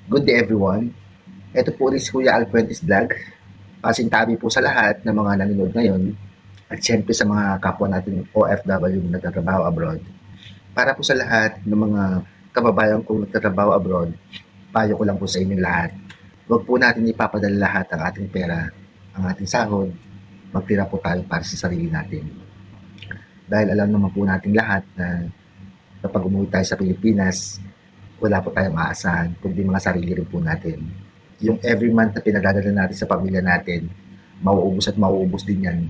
Good day everyone. Ito po ulit si Kuya Alfuentes Vlog. Pasintabi po sa lahat ng mga nanonood ngayon at syempre sa mga kapwa natin OFW na nagtatrabaho abroad. Para po sa lahat ng mga kababayan kong nagtatrabaho abroad, payo ko lang po sa inyo lahat. Huwag po natin ipapadala lahat ang ating pera, ang ating sahod, magtira po tayo para sa sarili natin. Dahil alam naman po natin lahat na kapag umuwi tayo sa Pilipinas, wala po tayong aasahan, kundi mga sarili rin po natin. Yung every month na pinadadala natin sa pamilya natin, mauubos at mauubos din yan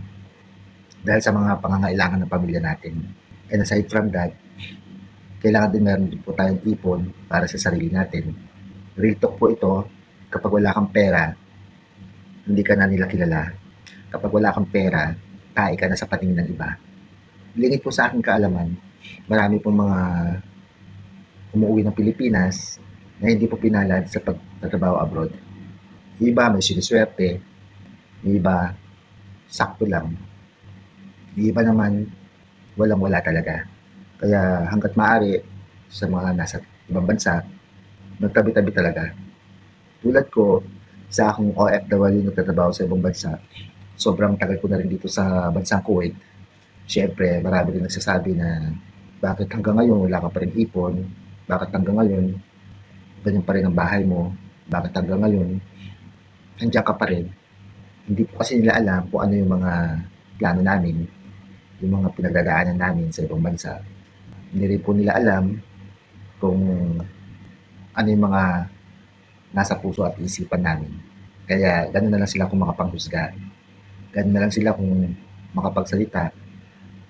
dahil sa mga pangangailangan ng pamilya natin. And aside from that, kailangan din meron din po tayong ipon para sa sarili natin. Real talk po ito, kapag wala kang pera, hindi ka na nila kilala. Kapag wala kang pera, tae ka na sa patingin ng iba. Lingid po sa aking kaalaman, marami pong mga umuwi ng Pilipinas na hindi po pinalad sa pagtatrabaho abroad. Yung iba may siniswerte, yung iba sakto lang, yung iba naman walang-wala talaga. Kaya hangga't maaari sa mga nasa ibang bansa, magtabi-tabi talaga. Tulad ko, sa akong OFW nagtatrabaho sa ibang bansa, sobrang tagal ko na rin dito sa bansang Kuwait. Siyempre, marami rin nagsasabi na bakit hanggang ngayon wala ka pa rin ipon, bakit hanggang ngayon ganyan pa rin ang bahay mo, bakit hanggang ngayon nandiyan ka pa rin. Hindi po kasi nila alam kung ano yung mga plano namin, yung mga pinagdadaanan namin sa ibang bansa. Hindi rin po nila alam kung ano yung mga nasa puso at isipan namin. Kaya gano'n na lang sila kung makapanghusga. Gano'n na lang sila kung makapagsalita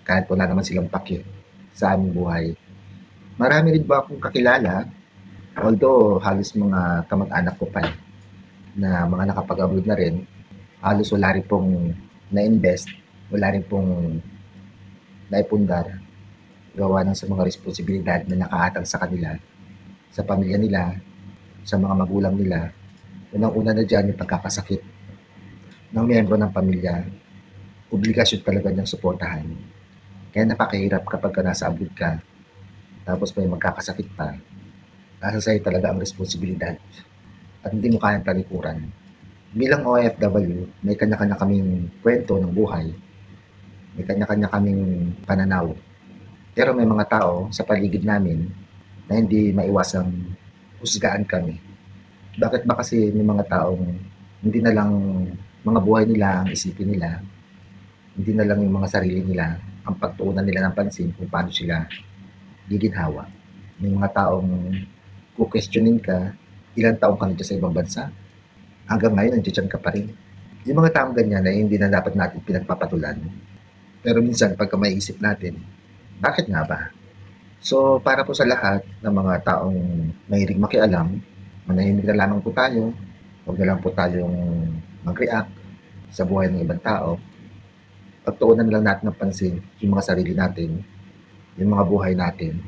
kahit wala naman silang pake sa aming buhay. Marami rin ba akong kakilala, although halos mga kamag-anak ko pa na mga nakapag-abroad na rin, halos wala rin pong na-invest, wala rin pong naipundar gawa ng sa mga responsibilidad na nakaatang sa kanila, sa pamilya nila, sa mga magulang nila. Unang-una na dyan yung pagkakasakit ng miyembro ng pamilya. Obligasyon talaga niyang suportahan. Kaya napakahirap kapag ka nasa abroad ka, tapos may magkakasakit pa, nasa sa'yo talaga ang responsibilidad at hindi mo kayang talikuran. Bilang OFW, may kanya-kanya kaming kwento ng buhay, may kanya-kanya kaming pananaw. Pero may mga tao sa paligid namin na hindi maiwasang husgaan kami. Bakit ba kasi may mga taong hindi na lang mga buhay nila ang isipin nila, hindi na lang yung mga sarili nila ang pagtuunan nila ng pansin kung paano sila giginhawa. May mga taong kukwestiyonin ka, ilang taong ka na sa ibang bansa, hanggang ngayon nandiyan ka pa rin. Yung mga taong ganyan ay hindi na dapat natin pinagpapatulan. Pero minsan pagka maiisip natin, bakit nga ba? So para po sa lahat ng mga taong mahilig makialam, manahimik na lamang po tayo, huwag na lang po tayong mag-react sa buhay ng ibang tao. Pagtuunan lang natin ng pansin yung mga sarili natin, yung mga buhay natin,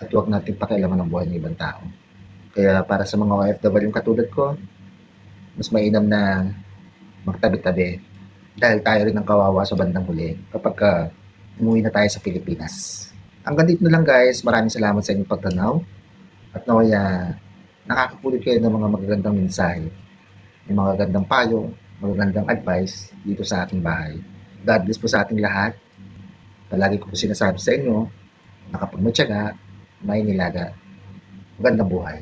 at huwag natin pakialaman ang buhay ng ibang tao. Kaya para sa mga OFW yung katulad ko, mas mainam na magtabi-tabi dahil tayo rin ang kawawa sa bandang huli kapag umuwi na tayo sa Pilipinas. Hanggang dito na lang guys, maraming salamat sa inyong pagtanaw at naway nakakapulot kayo ng mga magagandang mensahe, ng mga magagandang payo, magagandang advice dito sa ating bahay. God bless po sa ating lahat. Palagi ko po sinasabi sa inyo na kapag matyaga, may nilaga. Magandang buhay.